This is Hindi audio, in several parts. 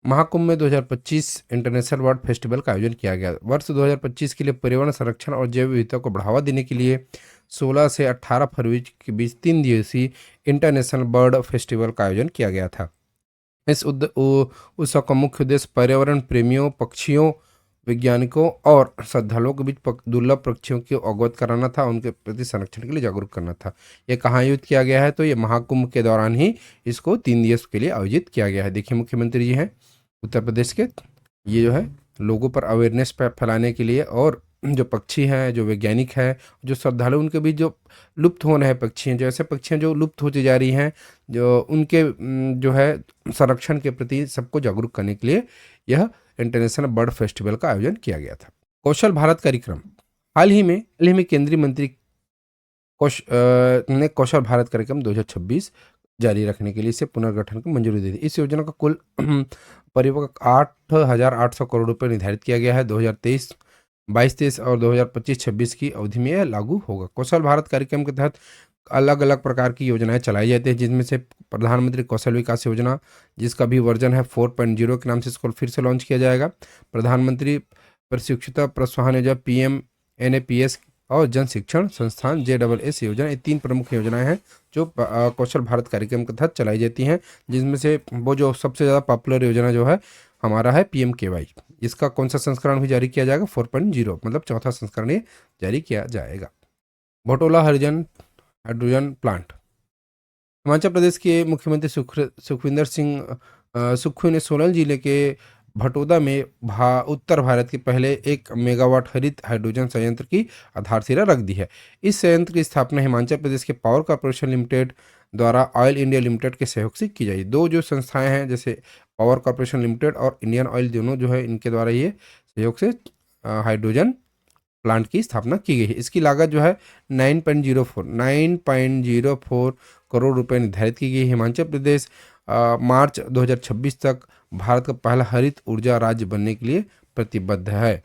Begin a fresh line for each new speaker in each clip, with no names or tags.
महाकुंभ में 2025 इंटरनेशनल वर्ल्ड फेस्टिवल का आयोजन किया गया। वर्ष 2025 के लिए पर्यावरण संरक्षण और जैव विविधता को बढ़ावा देने के लिए 16 से 18 फरवरी के बीच 3 दिवसीय इंटरनेशनल बर्ड फेस्टिवल का आयोजन किया गया था। उत्सव का मुख्य उद्देश्य पर्यावरण प्रेमियों, पक्षियों, वैज्ञानिकों और श्रद्धालुओं के बीच दुर्लभ पक्षियों को अवगत कराना था, उनके प्रति संरक्षण के लिए जागरूक करना था। ये कहाँ आयोजित किया गया है? तो ये महाकुंभ के दौरान ही इसको 3 दिवस के लिए आयोजित किया गया है। देखिए, मुख्यमंत्री जी हैं उत्तर प्रदेश के, ये जो है लोगों पर अवेयरनेस फैलाने के लिए, और जो पक्षी हैं, जो वैज्ञानिक हैं, जो श्रद्धालु, उनके बीच जो लुप्त हो रहे हैं पक्षी हैं, जो ऐसे पक्षी हैं जो लुप्त होती जा रही हैं, जो उनके जो है संरक्षण के प्रति सबको जागरूक करने के लिए यह इंटरनेशनल बर्ड फेस्टिवल का आयोजन किया गया था। कौशल भारत कार्यक्रम। हाल ही में केंद्रीय मंत्री ने कौशल भारत कार्यक्रम 2026 जारी रखने के लिए इसे पुनर्गठन की मंजूरी दे दी। इस योजना का कुल परिपक्व 8,800 करोड़ रुपए निर्धारित किया गया है। 2023 और 2025-26 की अवधि में यह लागू होगा। कौशल भारत कार्यक्रम के तहत अलग अलग प्रकार की योजनाएं चलाई जाती हैं, जिसमें से प्रधानमंत्री कौशल विकास योजना, जिसका भी वर्जन है 4.0 के नाम से इसको फिर से लॉन्च किया जाएगा। प्रधानमंत्री प्रशिक्षुता प्रोत्साहन योजना PMNAPS और जन शिक्षण संस्थान JSS योजना, ये 3 प्रमुख योजनाएं हैं जो कौशल भारत कार्यक्रम के तहत चलाई जाती हैं, जिसमें से वो जो सबसे ज़्यादा पॉपुलर योजना जो है हमारा है PMKY। इसका कौन सा संस्करण भी जारी किया जाएगा? 4.0, मतलब चौथा संस्करण ये जारी किया जाएगा। भटोला हाइड्रोजन प्लांट। हिमाचल प्रदेश के मुख्यमंत्री सुखविंदर सिंह सुक्खू ने सोलन जिले के भटोदा में उत्तर भारत के पहले 1 मेगावाट हरित हाइड्रोजन संयंत्र की आधारशिला रख दी है। इस संयंत्र की स्थापना हिमाचल प्रदेश के पावर कॉर्पोरेशन लिमिटेड द्वारा ऑयल इंडिया लिमिटेड के सहयोग से की जाएगी। 2 जो संस्थाएं हैं, जैसे पावर कॉर्पोरेशन लिमिटेड और इंडियन ऑयल, दोनों जो है इनके द्वारा ये सहयोग से हाइड्रोजन प्लांट की स्थापना की गई है। इसकी लागत जो है 9.04 करोड़ रुपए निर्धारित की गई। हिमाचल प्रदेश मार्च 2026 तक भारत का पहला हरित ऊर्जा राज्य बनने के लिए प्रतिबद्ध है।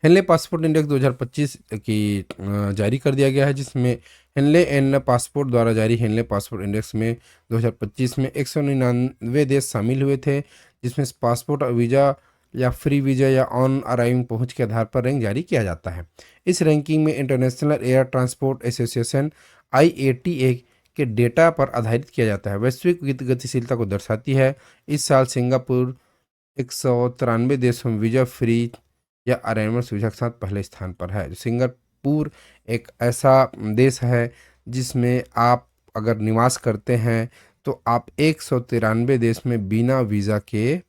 हेनले पासपोर्ट इंडेक्स 2025 की जारी कर दिया गया है, जिसमें हेनले एंड पासपोर्ट द्वारा जारी हेनले पासपोर्ट इंडेक्स में 2025 में 199 देश शामिल हुए थे, जिसमें पासपोर्ट और वीज़ा या फ्री वीज़ा या ऑन अराइविंग पहुंच के आधार पर रैंक जारी किया जाता है। इस रैंकिंग में international air transport association IATA के डेटा पर आधारित किया जाता है। वैश्विक गतिशीलता को दर्शाती है। इस साल सिंगापुर 193 देशों में वीज़ा फ्री या अराइवल सुविधा के साथ पहले स्थान पर है। सिंगापुर एक ऐसा देश है जिसमें आप अगर निवास करते हैं तो आप 193 देश में बिना वीज़ा के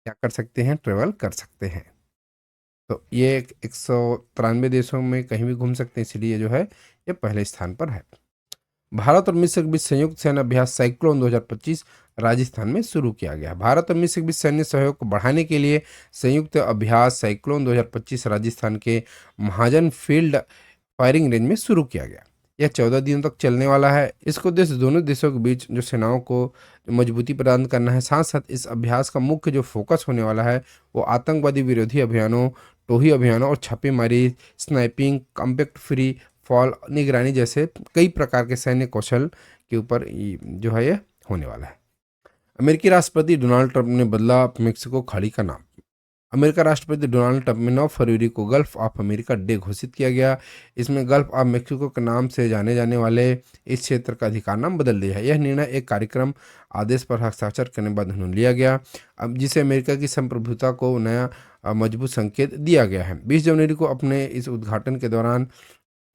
क्या कर सकते हैं? ट्रेवल कर सकते हैं। तो ये 193 देशों में कहीं भी घूम सकते हैं, इसलिए जो है ये पहले स्थान पर है। भारत और मिस्र के बीच संयुक्त सैन्य अभ्यास साइक्लोन 2025 राजस्थान में शुरू किया गया। भारत और मिस्र के बीच सैन्य सहयोग को बढ़ाने के लिए संयुक्त अभ्यास साइक्लोन 2025 राजस्थान के महाजन फील्ड फायरिंग रेंज में शुरू किया गया। यह 14 दिनों तक चलने वाला है। इसका उद्देश्य दोनों देशों के बीच जो सेनाओं को मजबूती प्रदान करना है। साथ साथ इस अभ्यास का मुख्य जो फोकस होने वाला है वो आतंकवादी विरोधी अभियानों, टोही अभियानों और छापेमारी, स्नाइपिंग, कॉम्पैक्ट फ्री फॉल निगरानी जैसे कई प्रकार के सैन्य कौशल के ऊपर जो है ये होने वाला है। अमेरिकी राष्ट्रपति डोनाल्ड ट्रंप ने बदला मेक्सिको खाड़ी का नाम। अमेरिका राष्ट्रपति डोनाल्ड ट्रंप में 9 फरवरी को गल्फ ऑफ अमेरिका डे घोषित किया गया। इसमें गल्फ ऑफ मेक्सिको के नाम से जाने जाने वाले इस क्षेत्र का अधिकार नाम बदल दिया है। यह निर्णय एक कार्यक्रम आदेश पर हस्ताक्षर करने के बाद उन्होंने लिया गया, अब जिसे अमेरिका की संप्रभुता को नया मजबूत संकेत दिया गया है। 20 जनवरी को अपने इस उद्घाटन के दौरान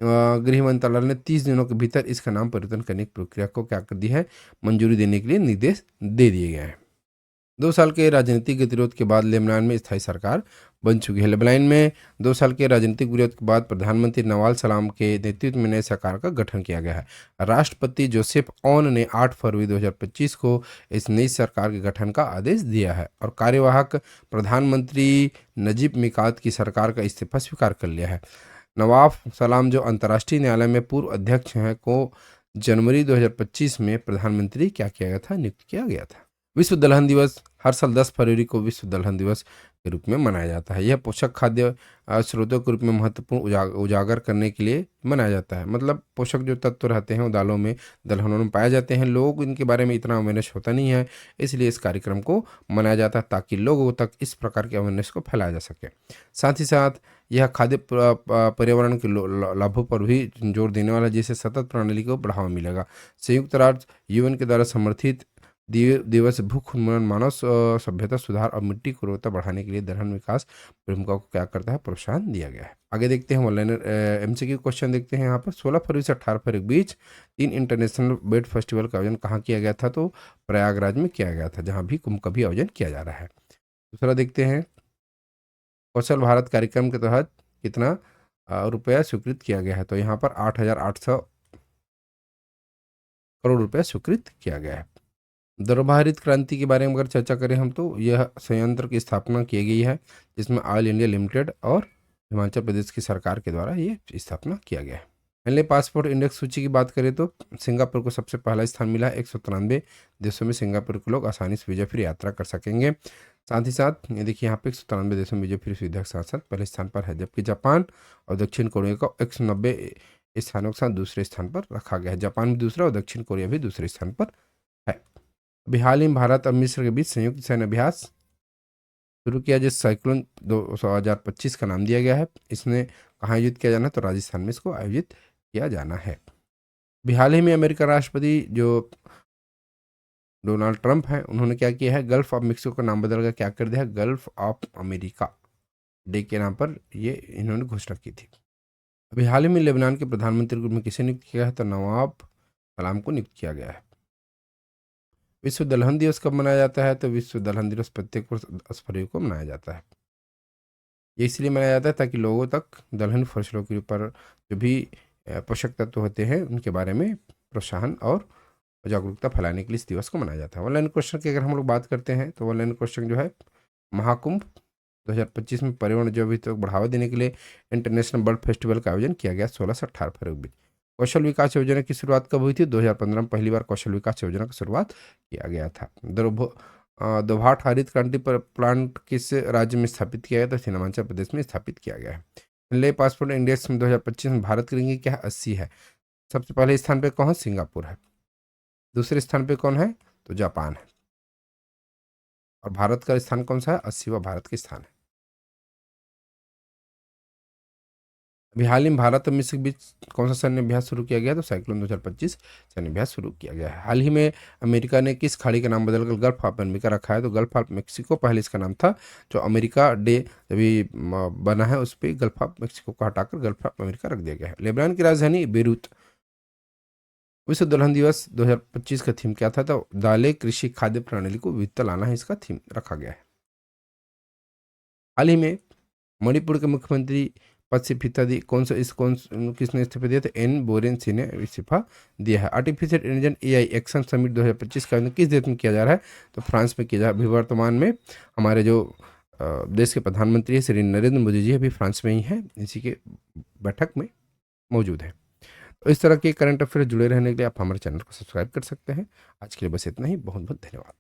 गृह मंत्रालय ने 30 दिनों के भीतर इसका नाम परिवर्तन करने की प्रक्रिया को क्या कर दी है? मंजूरी देने के लिए निर्देश दे दिए गए हैं। 2 साल के राजनीतिक गतिरोध के बाद लेबनान में स्थायी सरकार बन चुकी है। लेबनान में 2 साल के राजनीतिक विरोध के बाद प्रधानमंत्री नवाज सलाम के नेतृत्व में नए सरकार का गठन किया गया है। राष्ट्रपति जोसेफ ऑन ने 8 फरवरी 2025 को इस नई सरकार के गठन का आदेश दिया है और कार्यवाहक प्रधानमंत्री नजीब मिकात की सरकार का इस्तीफा स्वीकार कर लिया है। नवाब सलाम जो अंतर्राष्ट्रीय न्यायालय में पूर्व अध्यक्ष हैं को जनवरी 2025 में प्रधानमंत्री क्या किया गया था? नियुक्त किया गया था। विश्व दलहन दिवस हर साल 10 फरवरी को विश्व दलहन दिवस के रूप में मनाया जाता है। यह पोषक खाद्य स्रोतों के रूप में महत्वपूर्ण उजागर करने के लिए मनाया जाता है। मतलब पोषक जो तत्व रहते हैं वो दालों में, दलहनों में पाए जाते हैं। लोग इनके बारे में इतना अवेयरनेस होता नहीं है, इसलिए इस कार्यक्रम को मनाया जाता है ताकि लोगों तक इस प्रकार के अवेयरनेस को फैलाया जा सके। साथ ही साथ यह खाद्य पर्यावरण के लाभों पर भी जोर देने वाला है, जिससे सतत प्रणाली को बढ़ावा मिलेगा। संयुक्त राष्ट्र यूएन के द्वारा समर्थित दिवस भूख उन्मूलन, मानव सभ्यता सुधार और मिट्टी की गुणवत्ता बढ़ाने के लिए दलहन विकास प्रमुखों को क्या करता है, प्रोत्साहन दिया गया है। आगे देखते हैं ऑनलाइन एमसीक्यू क्वेश्चन देखते हैं। यहाँ पर 16 फरवरी से 18 फरवरी के बीच 3 इंटरनेशनल बेड फेस्टिवल का आयोजन कहाँ किया गया था, तो प्रयागराज में किया गया था, जहाँ भी कुंभ का भी आयोजन किया जा रहा है। दूसरा देखते हैं कौशल भारत कार्यक्रम के तहत कितना रुपया स्वीकृत किया गया है, तो यहाँ पर 8,800 करोड़ रुपया स्वीकृत किया गया है। दरोबा हरित क्रांति के बारे में अगर चर्चा करें हम, तो यह संयंत्र की स्थापना की गई है, जिसमें ऑयल इंडिया लिमिटेड और हिमाचल प्रदेश की सरकार के द्वारा ये स्थापना किया गया है। पहले पासपोर्ट इंडेक्स सूची की बात करें तो सिंगापुर को सबसे पहला स्थान मिला है। 193 देशों में सिंगापुर के लोग आसानी से वीजा फ्री यात्रा कर सकेंगे। साथ ही साथ ये देखिए यहाँ पे 193 देशों में वीजा फ्री सुविधा के साथ साथ पहले स्थान पर है, जबकि जापान और दक्षिण कोरिया को 190 स्थानों के साथ दूसरे स्थान पर रखा गया है। जापान भी दूसरा और दक्षिण कोरिया भी दूसरे स्थान पर है। अभी हाल ही में भारत और मिस्र के बीच संयुक्त सैन्य अभ्यास शुरू किया, जिस साइक्लोन 2025 का नाम दिया गया है। इसने कहाँ आयोजित किया जाना है, तो राजस्थान में इसको आयोजित किया जाना है। अभी हाल ही में अमेरिका राष्ट्रपति जो डोनाल्ड ट्रंप हैं, उन्होंने क्या किया है, गल्फ ऑफ मेक्सिको का नाम बदलकर क्या कर दिया है, गल्फ ऑफ अमेरिका डे के नाम पर ये इन्होंने घोषणा की थी। अभी हाल ही में लेबनान के प्रधानमंत्री के रूप में किसे नियुक्त किया है, तो नवाब सलाम को नियुक्त किया गया है। विश्व दलहन दिवस कब मनाया जाता है, तो विश्व दलहन दिवस प्रत्येक वर्ष 10 फरवरी को मनाया जाता है। ये इसलिए मनाया जाता है ताकि लोगों तक दलहन फसलों के ऊपर जो भी पोषक तत्व होते हैं उनके बारे में प्रोत्साहन और जागरूकता फैलाने के लिए इस दिवस को मनाया जाता है। ऑनलाइन क्वेश्चन की अगर हम लोग बात करते हैं, तो ऑनलाइन क्वेश्चन जो है, महाकुंभ 2025 में पर्यावरण जैविक बढ़ावा देने के लिए इंटरनेशनल बर्ड फेस्टिवल का आयोजन किया गया 16 से 18 फरवरी के बीच। कौशल विकास योजना की शुरुआत कब हुई थी, 2015 में पहली बार कौशल विकास योजना की शुरुआत किया गया था। दोभाट हरित क्रांति पर प्लांट किस राज्य में स्थापित किया गया, तो हिमाचल प्रदेश में स्थापित किया गया है। ले पासपोर्ट इंडेक्स में 2025 में भारत की रैंकिंग क्या है, 80 है। सबसे पहले स्थान पे कौन है, सिंगापुर है। दूसरे स्थान पे कौन है, तो जापान है। और भारत का स्थान कौन सा है, 80वां भारत का स्थान है। अभी हाल ही में भारत और मिस्र के बीच कौन सा सैन्य अभ्यास शुरू किया गया, तो साइक्लोन 2025 सैन्य अभ्यास शुरू किया गया है। हाल ही में अमेरिका ने किस खाड़ी का नाम बदलकर गल्फ ऑफ अमेरिका रखा है, तो गल्फ ऑफ मेक्सिको पहले इसका नाम था। जो अमेरिका डे अभी बना है उस पर गल्फ ऑफ मेक्सिको को हटाकर गल्फ ऑफ अमेरिका रख दिया गया है। लेबनान की राजधानी बेरूत। विश्व दलहन दिवस 2025 का थीम क्या था, तो दालें, कृषि, खाद्य प्रणाली को विविधता लाना है, इसका थीम रखा गया है। हाल ही में मणिपुर के मुख्यमंत्री पद से इस्तीफा दी, किसने इस्तीफा दिया, तो एन बोरेन सिंह ने इस्तीफा दिया है। Artificial intelligence AI action summit 2025 का आयोजन किस देश में किया जा रहा है, तो फ्रांस में किया जा रहा है। अभी वर्तमान में हमारे जो देश के प्रधानमंत्री है श्री नरेंद्र मोदी जी अभी फ्रांस में ही हैं, इसी के बैठक में मौजूद है। तो इस तरह के करंट अफेयर जुड़े रहने के लिए आप हमारे चैनल को सब्सक्राइब कर सकते हैं। आज के लिए बस इतना ही, बहुत बहुत धन्यवाद।